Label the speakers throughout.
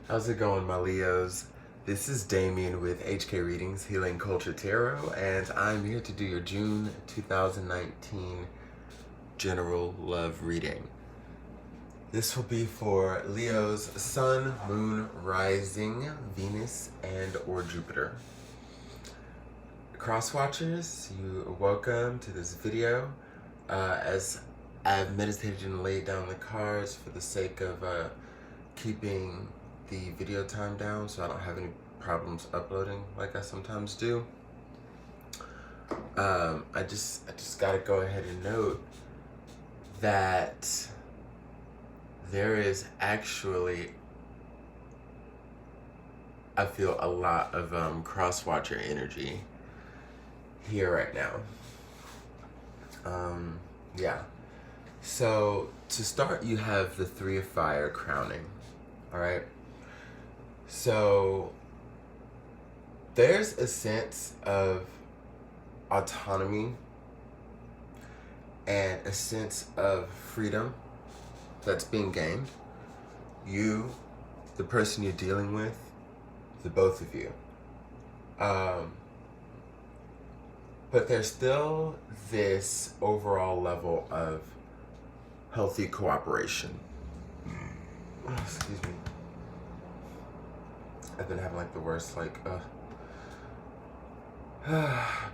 Speaker 1: How's it going, my Leos? This is Damien with HK Readings, Healing Culture Tarot, and I'm here to do your June 2019 General Love Reading. This will be for Leo's Sun, Moon, Rising, Venus, and or Jupiter. Cross-watchers, you are welcome to this video. As I've meditated and laid down the cards for the sake of keeping the video time down so I don't have any problems uploading like I sometimes do. I just gotta go ahead and note that there is actually, I feel a lot of cross-watcher energy here right now. Yeah. So to start, you have the Three of Fire crowning. All right. So there's a sense of autonomy and a sense of freedom that's being gained. You, the person you're dealing with, the both of you. But there's still this overall level of healthy cooperation. Oh, excuse me. I've been having like the worst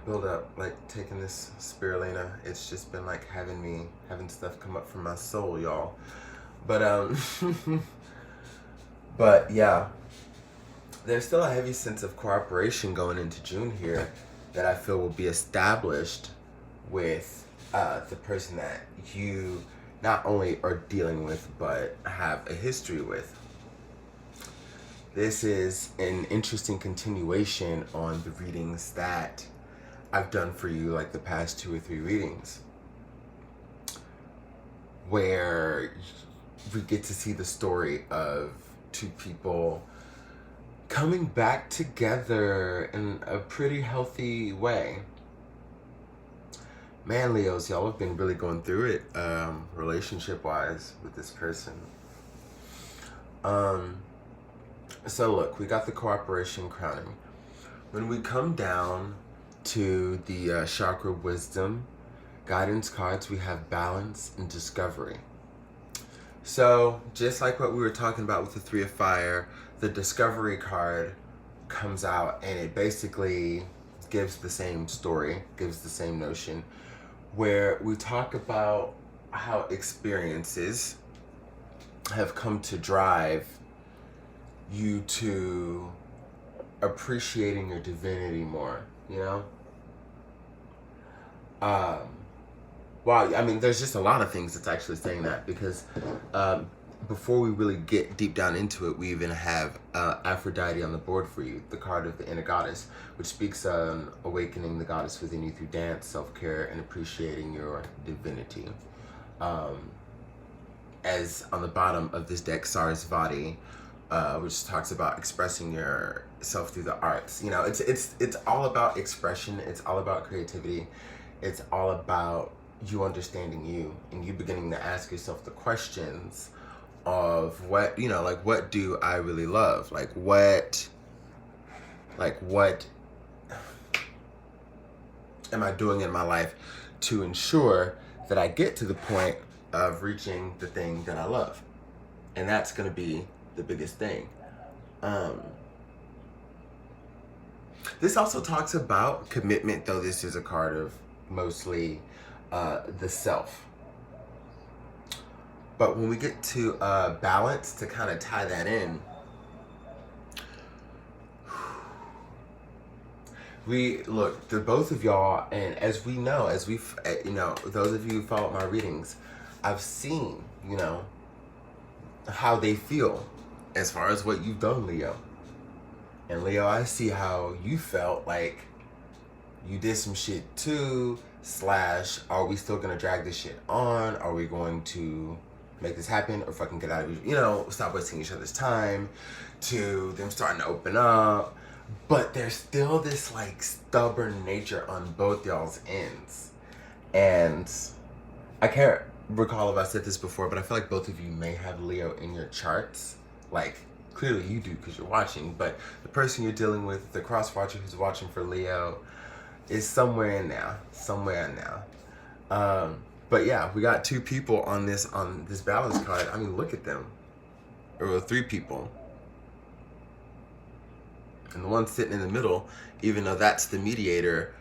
Speaker 1: build up, like taking this spirulina. It's just been like having stuff come up from my soul, y'all. But but yeah, there's still a heavy sense of cooperation going into June here that I feel will be established with the person that you not only are dealing with but have a history with. This is an interesting continuation on the readings that I've done for you, like the past 2 or 3 readings, where we get to see the story of 2 people coming back together in a pretty healthy way. Man, Leos, y'all have been really going through it, relationship-wise with this person. So look, we got the cooperation crowning. When we come down to the chakra wisdom guidance cards, we have balance and discovery. So just like what we were talking about with the Three of Fire, the discovery card comes out and it basically gives the same story, gives the same notion, where we talk about how experiences have come to drive you to appreciating your divinity more, you know? Wow, I mean, there's just a lot of things that's actually saying that, because before we really get deep down into it, we even have Aphrodite on the board for you, the card of the inner goddess, which speaks on awakening the goddess within you through dance, self-care, and appreciating your divinity. As on the bottom of this deck, Sarasvati, which talks about expressing yourself through the arts. You know, it's all about expression. It's all about creativity. It's all about you understanding you and you beginning to ask yourself the questions of what, you know, like, what do I really love? Like what am I doing in my life to ensure that I get to the point of reaching the thing that I love? And that's going to be the biggest thing. This also talks about commitment, though this is a card of mostly the self. But when we get to balance, to kind of tie that in, we look, the both of y'all, and as we know, as we've, you know, those of you who follow my readings, I've seen, you know, how they feel as far as what you've done, Leo. And Leo, I see how you felt like you did some shit too, / are we still gonna drag this shit on? Are we going to make this happen or fucking get out of, you know, stop wasting each other's time, to them starting to open up? But there's still this like stubborn nature on both y'all's ends. And I can't recall if I said this before, but I feel like both of you may have Leo in your charts, like Clearly you do because you're watching, but the person you're dealing with, the cross watcher who's watching for Leo, is somewhere in there. Somewhere in there. But yeah, we got 2 people on this balance card. I mean, look at them. Or 3 people. And the one sitting in the middle, even though that's the mediator,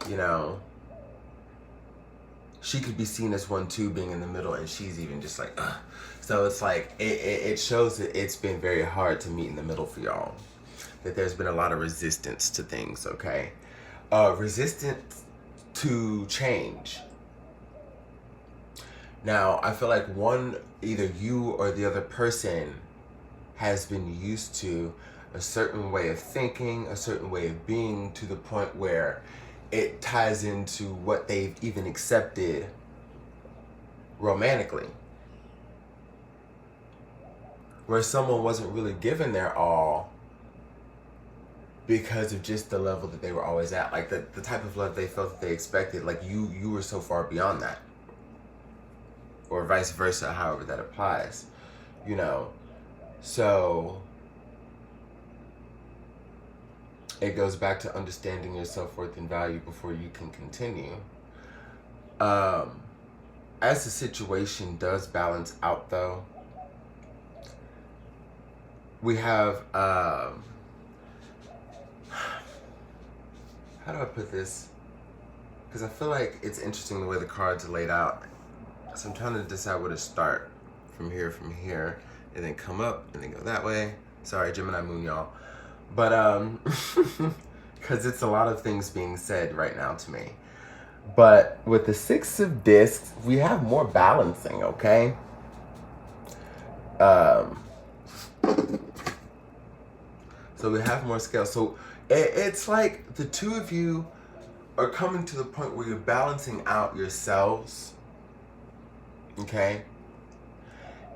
Speaker 1: you know, she could be seen as one too, being in the middle, and she's even just like, ugh. So it's like, it shows that it's been very hard to meet in the middle for y'all. That there's been a lot of resistance to things, okay? Resistance to change. Now, I feel like either you or the other person has been used to a certain way of thinking, a certain way of being, to the point where it ties into what they've even accepted romantically. Where someone wasn't really given their all because of just the level that they were always at. Like the type of love they felt that they expected. Like you were so far beyond that. Or vice versa, however that applies. You know. So it goes back to understanding your self-worth and value before you can continue. As the situation does balance out, though, we have, how do I put this? Because I feel like it's interesting the way the cards are laid out. So I'm trying to decide where to start from here, and then come up, and then go that way. Sorry, Gemini moon, y'all. But, because it's a lot of things being said right now to me. But with the 6 of discs, we have more balancing, okay? So we have more scale. So it's like the 2 of you are coming to the point where you're balancing out yourselves, okay?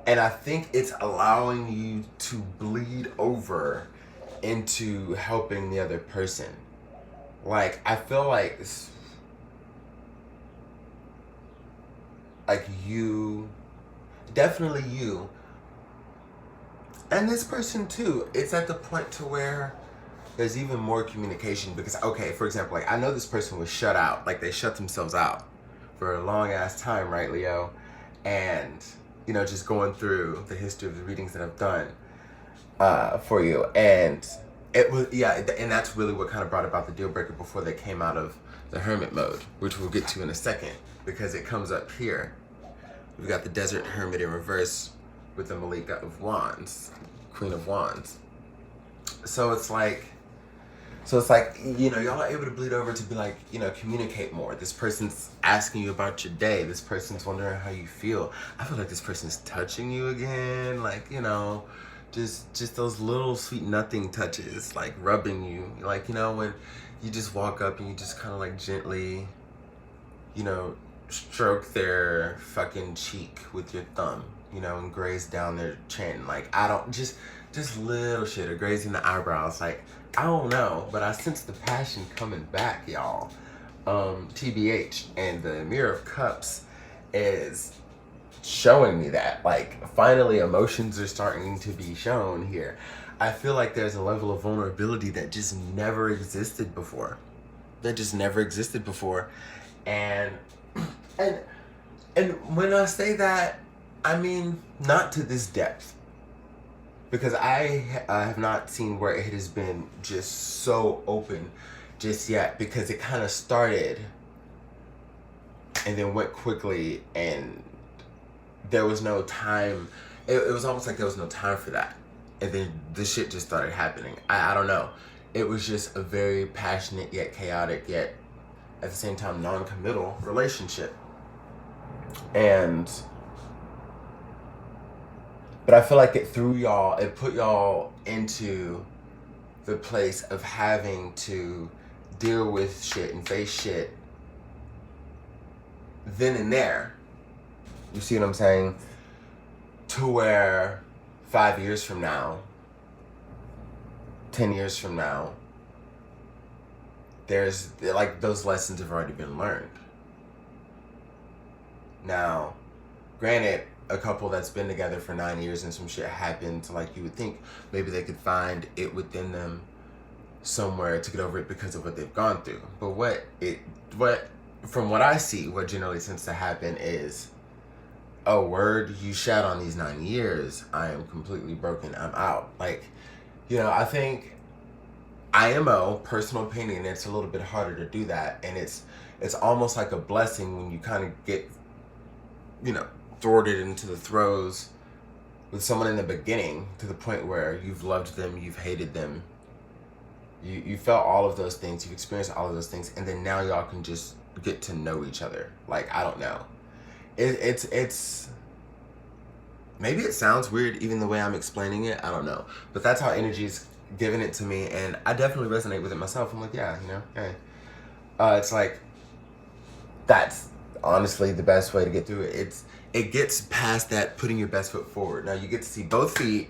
Speaker 1: And I think it's allowing you to bleed over into helping the other person. Like, I feel like you, definitely you, and this person too, it's at the point to where there's even more communication. Because, okay, for example, like, I know this person was shut out. Like, they shut themselves out for a long ass time, right, Leo? And, you know, just going through the history of the readings that I've done for you, and it was, yeah, and that's really what kind of brought about the deal breaker before they came out of the hermit mode, which we'll get to in a second, because it comes up here. We've got the desert hermit in reverse with the Malika of Wands, Queen of Wands. So it's like, you know, y'all are able to bleed over to be like, you know, communicate more. This person's asking you about your day. This person's wondering how you feel. I feel like this person's touching you again, like, you know, just those little sweet nothing touches, like rubbing you, like, you know, when you just walk up and you just kind of like gently, you know, stroke their fucking cheek with your thumb, you know, and graze down their chin. Like, I don't, just little shit, or grazing the eyebrows. Like, I don't know, but I sense the passion coming back, y'all. TBH, and the Mirror of Cups is showing me that, like, finally emotions are starting to be shown here. I feel like there's a level of vulnerability that just never existed before. And when I say that, I mean not to this depth, because I have not seen where it has been just so open just yet, because it kind of started and then went quickly, and there was no time. It was almost like there was no time for that. And then this shit just started happening. I don't know. It was just a very passionate yet chaotic yet at the same time non-committal relationship. But I feel like it put y'all into the place of having to deal with shit and face shit then and there. You see what I'm saying? To where 5 years from now, 10 years from now, there's, like, those lessons have already been learned. Now, granted, a couple that's been together for 9 years and some shit happened, like you would think maybe they could find it within them somewhere to get over it because of what they've gone through. But what from what I see, what generally tends to happen is, oh, word, you shat on these 9 years. I am completely broken. I'm out. Like, I think IMO, personal opinion, it's a little bit harder to do that. And it's almost like a blessing when you kind of get, thwarted into the throes with someone in the beginning to the point where you've loved them, you've hated them, you felt all of those things, you've experienced all of those things, and then now y'all can just get to know each other. Like, I don't know. It's maybe it sounds weird even the way I'm explaining it. I don't know. But that's how energy's giving it to me, and I definitely resonate with it myself. I'm like, yeah, hey. It's like, that's honestly the best way to get through it. It gets past that putting your best foot forward. Now you get to see both feet,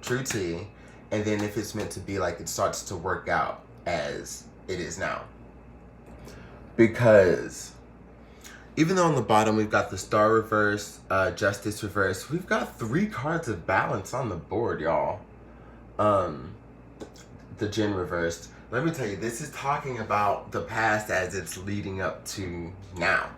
Speaker 1: true T, and then if it's meant to be, like, it starts to work out as it is now. Because even though on the bottom we've got the Star reverse, Justice reverse, we've got 3 cards of balance on the board, y'all. The Jinn reversed. Let me tell you, this is talking about the past as it's leading up to now.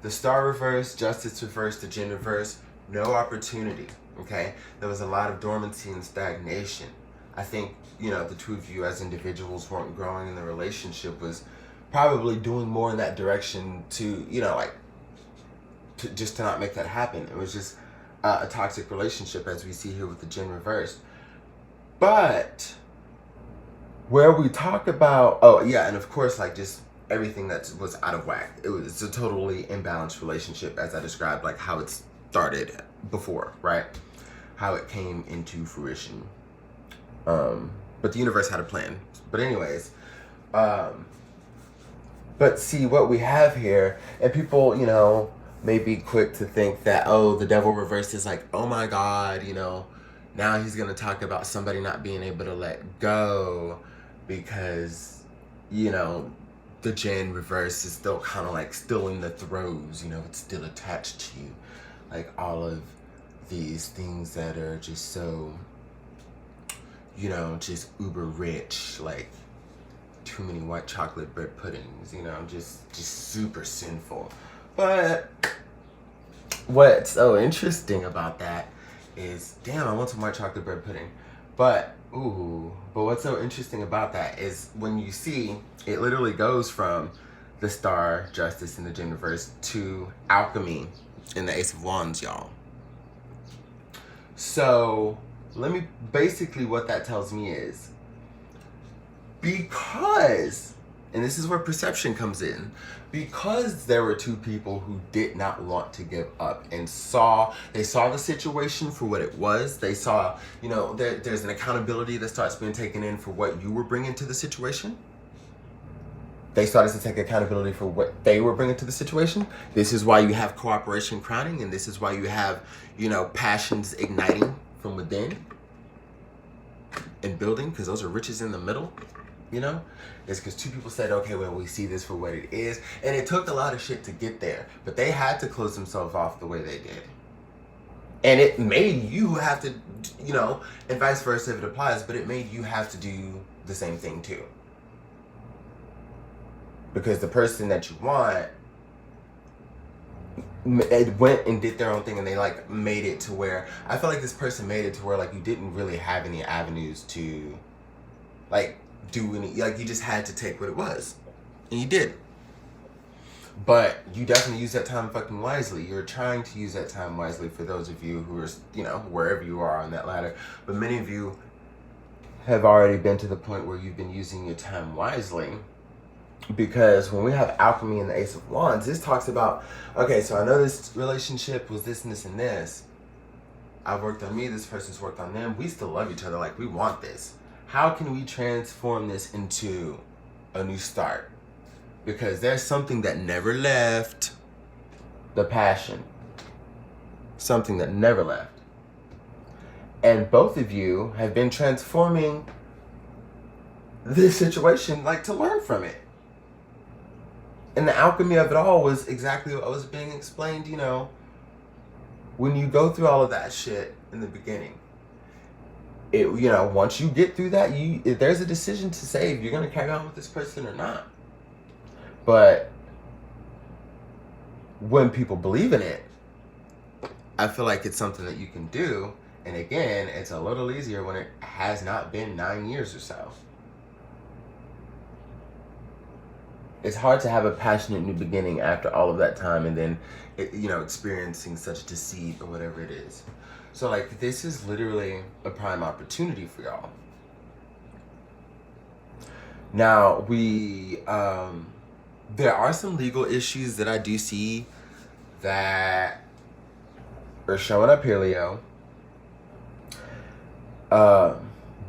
Speaker 1: The Star reverse, Justice reverse, the Jinn reverse, no opportunity, okay? There was a lot of dormancy and stagnation. I think, the two of you as individuals weren't growing, and the relationship was probably doing more in that direction to, just to not make that happen. It was just a toxic relationship, as we see here with the Jinn reversed. But where we talk about, and of course, like, just everything that was out of whack. It was a totally imbalanced relationship, as I described, like how it started before, right? How it came into fruition. But the universe had a plan. But anyways, but see what we have here, and people, may be quick to think that, the devil reversed is like, oh my God, now he's going to talk about somebody not being able to let go because, the Jinn reverse is still kind of like still in the throes, it's still attached to you. Like all of these things that are just so, just uber rich, like too many white chocolate bread puddings, just super sinful. But what's so interesting about that is, damn, I want some white chocolate bread pudding. But what's so interesting about that is when you see, it literally goes from the Star, Justice, and the Jinn reverse to alchemy in the Ace of Wands, y'all. So, basically what that tells me is, because, and this is where perception comes in, because there were 2 people who did not want to give up and they saw the situation for what it was. They saw, there's an accountability that starts being taken in for what you were bringing to the situation. They started to take accountability for what they were bringing to the situation. This is why you have cooperation crowning, and this is why you have, passions igniting from within and building, because those are riches in the middle. It's because 2 people said, okay, well, we see this for what it is. And it took a lot of shit to get there, but they had to close themselves off the way they did. And it made you have to, and vice versa if it applies, but it made you have to do the same thing too. Because the person that you want, it went and did their own thing, and they like made it to where, I feel like this person made it to where like you didn't really have any avenues to like do any, like you just had to take what it was, and you did. But you definitely use that time fucking wisely. You're trying to use that time wisely for those of you who are, wherever you are on that ladder. But many of you have already been to the point where you've been using your time wisely. Because when we have alchemy in the Ace of Wands, this talks about, okay, so I know this relationship was this and this and this. I've worked on me, this person's worked on them. We still love each other, like we want this. How can we transform this into a new start? Because there's something that never left. The passion. Something that never left. And both of you have been transforming this situation, like to learn from it. And the alchemy of it all was exactly what was being explained, when you go through all of that shit in the beginning, it, you know, once you get through that, there's a decision to say if you're going to carry on with this person or not. But when people believe in it, I feel like it's something that you can do. And again, it's a little easier when it has not been 9 years or so. It's hard to have a passionate new beginning after all of that time and then, you know, experiencing such deceit or whatever it is. So, like, this is literally a prime opportunity for y'all. Now, there are some legal issues that I do see that are showing up here, Leo.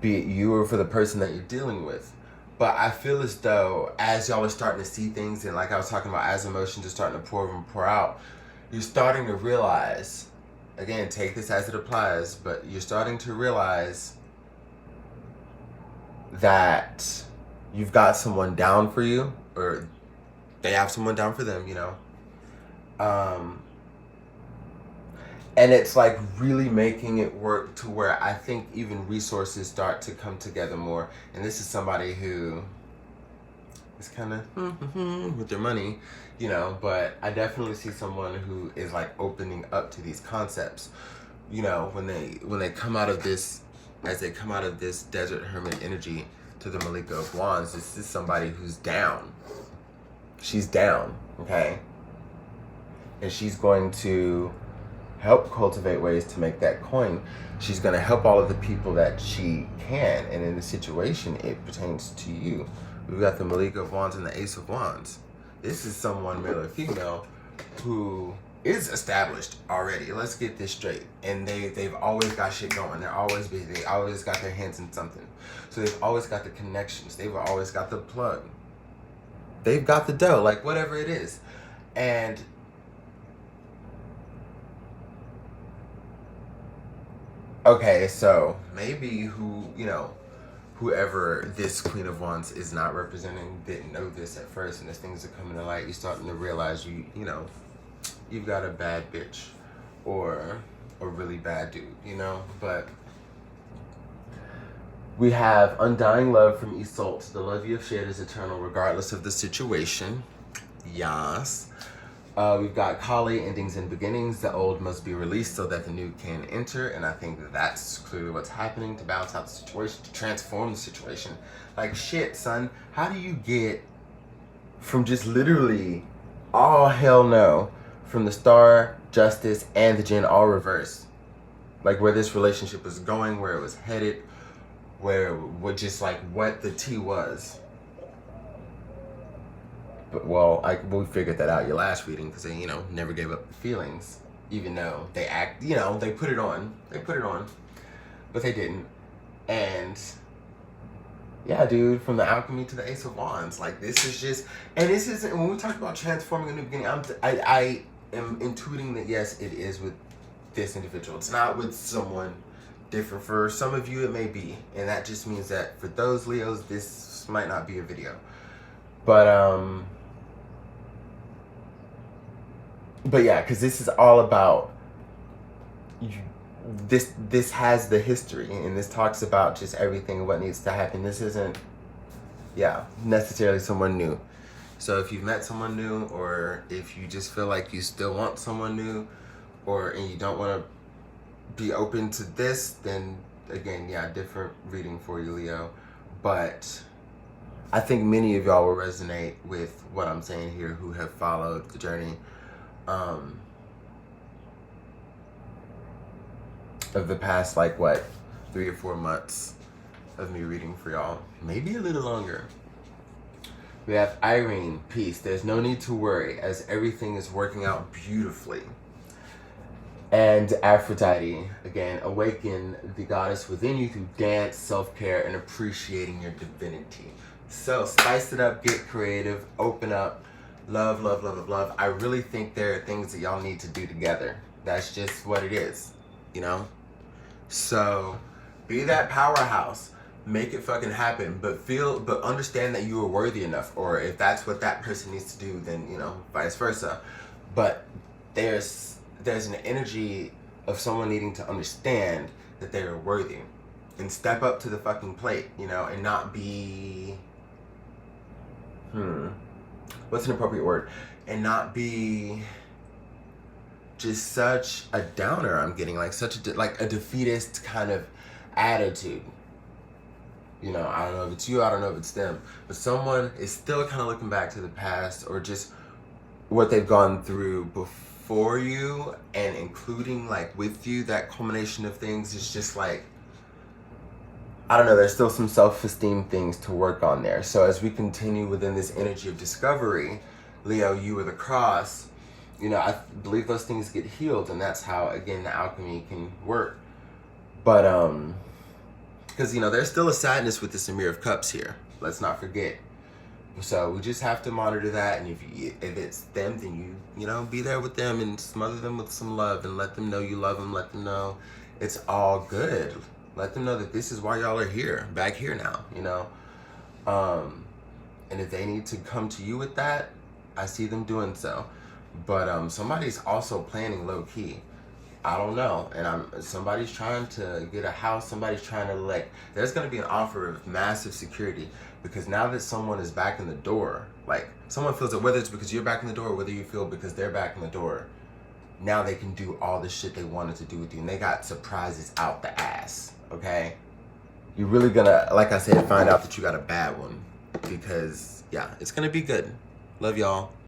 Speaker 1: Be it you or for the person that you're dealing with. But I feel as though as y'all are starting to see things, and like I was talking about, as emotions are starting to pour over and pour out, you're starting to realize, again, take this as it applies, but you're starting to realize that you've got someone down for you, or they have someone down for them, you know. And it's like really making it work to where I think even resources start to come together more. And this is somebody who is kind of with their money, you know, but I definitely see someone who is like opening up to these concepts. You know, when they come out of this, as they come out of this desert hermit energy to the Malika of Wands, this is somebody who's down. She's down, okay? And she's going to help cultivate ways to make that coin. She's going to help all of the people that she can. And in the situation, it pertains to you. We've got the Malika of Wands and the Ace of Wands. This is someone, male or female, who is established already. Let's get this straight. And they've always got shit going. They're always busy. They always got their hands in something. So they've always got the connections. They've always got the plug. They've got the dough, like whatever it is. And okay, so maybe whoever this Queen of Wands is not representing didn't know this at first, and as things are coming to light, you're starting to realize you've got a bad bitch or a really bad dude, you know? But we have undying love from Isolde. The love you have shared is eternal regardless of the situation. Yas. We've got Kali, endings and beginnings. The old must be released so that the new can enter. And I think that's clearly what's happening to balance out the situation, to transform the situation. Like, shit, son. How do you get from just literally all hell no, from the Star, Justice, and the Jinn all reversed? Like, where this relationship was going, where it was headed, just like what the tea was. But, well, we figured that out your last reading, because they, never gave up the feelings, even though they they put it on, but they didn't. And yeah, dude, from the alchemy to the Ace of Wands, like, this is just, and this isn't, when we talk about transforming a new beginning, I am intuiting that yes, it is with this individual. It's not with someone different. For some of you, it may be, and that just means that for those Leos, this might not be a video. But yeah, because this is all about this has the history, and this talks about just everything and what needs to happen. This isn't, necessarily someone new. So if you've met someone new, or if you just feel like you still want someone new, and you don't want to be open to this, then again, different reading for you, Leo. But I think many of y'all will resonate with what I'm saying here, who have followed the journey of the past, 3 or 4 months of me reading for y'all. Maybe a little longer. We have Irene, peace. There's no need to worry, as everything is working out beautifully. And Aphrodite, again, awaken the goddess within you through dance, self-care, and appreciating your divinity. So spice it up, get creative, open up, love, love, love, love, love. I really think there are things that y'all need to do together. That's just what it is, So be that powerhouse, make it fucking happen, but understand that you are worthy enough, or if that's what that person needs to do, then, vice versa. But there's there's an energy of someone needing to understand that they are worthy and step up to the fucking plate, you know, and not be, what's an appropriate word? And not be just such a downer. I'm getting like such a like a defeatist kind of attitude. You know, I don't know if it's you, I don't know if it's them, but someone is still kind of looking back to the past or just what they've gone through before you, and including like with you, that culmination of things is just like, I don't know, there's still some self-esteem things to work on there. So as we continue within this energy of discovery, Leo, you with the cross, you know, I believe those things get healed, and that's how, again, the alchemy can work. But, because, you know, there's still a sadness with the Samir of Cups here. Let's not forget. So we just have to monitor that, and if it's them, then you know, be there with them and smother them with some love and let them know you love them. Let them know it's all good. Let them know that this is why y'all are here, back here now, you know. And if they need to come to you with that, I see them doing so. But somebody's also planning low key. I don't know, and somebody's trying to get a house. Somebody's trying to there's going to be an offer of massive security, because now that someone is back in the door, like someone feels that whether it's because you're back in the door or whether you feel because they're back in the door, now they can do all the shit they wanted to do with you, and they got surprises out the ass. Okay, you're really gonna, like I said, find out that you got a bad one, because yeah, it's gonna be good. Love y'all.